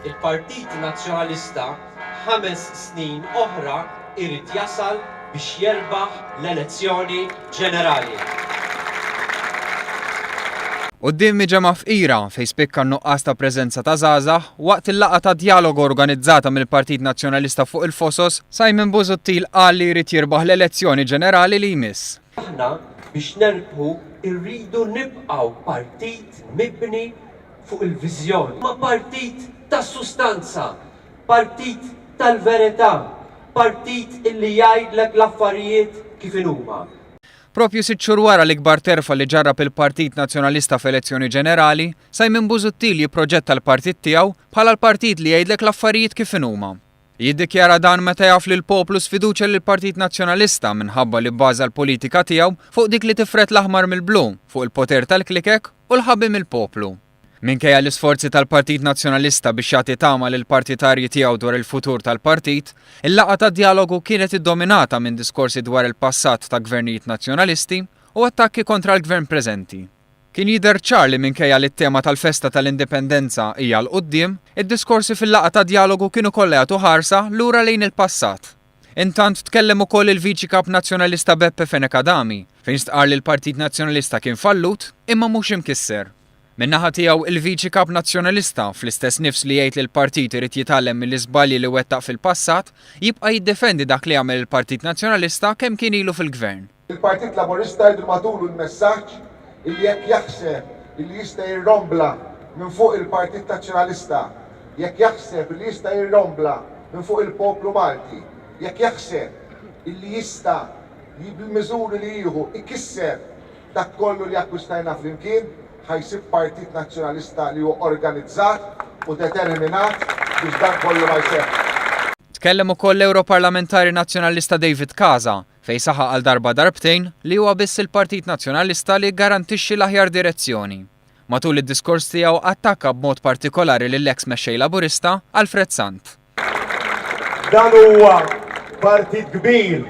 Il-Partit Nazzjonalista 5 snin oħra irid jasal biex jerbaħ l-elezzjoni ġenerali. Quddiem ġemma f'Qira fejn spikka nuqqas ta' preżenza ta' żgħażagħ waqt il-laqgħa ta' dialogu organizzata mill-Partit Nazzjonalista fuq il-Fosos, Simon Busuttil qal li jrid jirbaħ l-elezzjoni ġenerali li jmiss. Aħna biex nerbħu irridu nibqgħu partit mibni fuq il-viżjoni, ma' partit tas-sustanza, partit tal-verità, partit illi jgħidlek l-affarijiet kif huma. Propju 6 xhur wara l-ikbar terfa li ġarrab il-Partit Nazzjonalista f'elezzjoni ġenerali, Simon Busuttil jipproġetta l-partit tiegħu bħala l-partit li jgħidlek l-affarijiet kif huma. Jiddikjara dan meta jaf li l-poplu sfiduċja lill-Partit Nazzjonalista minħabba li bbaża l-politika tiegħu fuq dik li tifret l-aħmar mill-blu fuq il-poter tal-klikek u l-ħabbi mill-poplu. Minkejja l-isforzi tal-Partit Nazzjonalista biex jagħti tama lil partitarji tiegħu dwar il-futur tal-partit, il-laqgħa ta' dialogu kienet iddominata minn diskorsi dwar il-passat ta' gvernijiet nazzjonalisti u attakki kontra l-gvern preżenti. Kien jidher ċar li minkejja li t-tema tal-festa tal-indipendenza hija l-qudiem, id-diskorsi fil-laqgħa ta' dialogu kienu kollha jagħtu ħarsa lura lejn il-passat. Intant tkellem ukoll il-Viċi Kap Nazzjonalista Beppe Fenekadami fejn stqar li l-Partit Nazzjonalista kien fallut imma mhux imkisser. Min-naħa tiegħu il-Viċi Kap Nazzjonalista fl-istess nifs li jgħid li l-partit irid jitgħallem mill-iżbalji li wettaq fil-passat, jibqa' jiddefendi dak li għamel il-Partit Nazzjonalista kemm kien ilu fil-gvern. Il-Partit Laburista jdu matulu l-messaġġ illi jekk jaħseb illi jista' jirrombla minn fuq il-Partit Nazzjonalista, jekk jaħseb illi jista' jirrombla minn fuq il-poplu Malti, jekk jaħseb illi jista' bil-miżuri li jieħu ikisser dak kollu li akkwistajna flimkien, ħajsib Partit Nazzjonalista li huwa organizzat u determinat biex dan kollu ma jseħħ. Tkellem ukoll l-Europarlamentari Nazzjonalista David Casa fejn saħaq għal darba darbtejn li huwa biss il-Partit Nazzjonalista li garantixxi l-aħjar direzzjoni. Matul id-diskors tiegħu attakka b'mod partikolari lill-eks mexxej Laburista Alfred Sant. Dan huwa partit kbir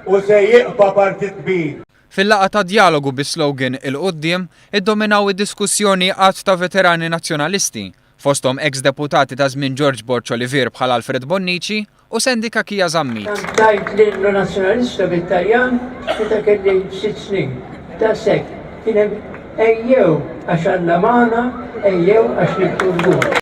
u se jibqa' partit kbir. Fil-laqgħa ta' dialogu bis-slogan il-qudiem iddominaw id-diskussjoni qatt ta' veterani nazzjonalisti, fosthom ex-deputati ta' żmien George Borg Olivier bħal Alfred Bonnici u Sendika Kija Zammit. Tajt l-innu nazzjonalista bit-Taljan meta kelli 6 snin. Ta' sekk kien hemm ejjew għax Alla magħna, ejjew għax nitturbu.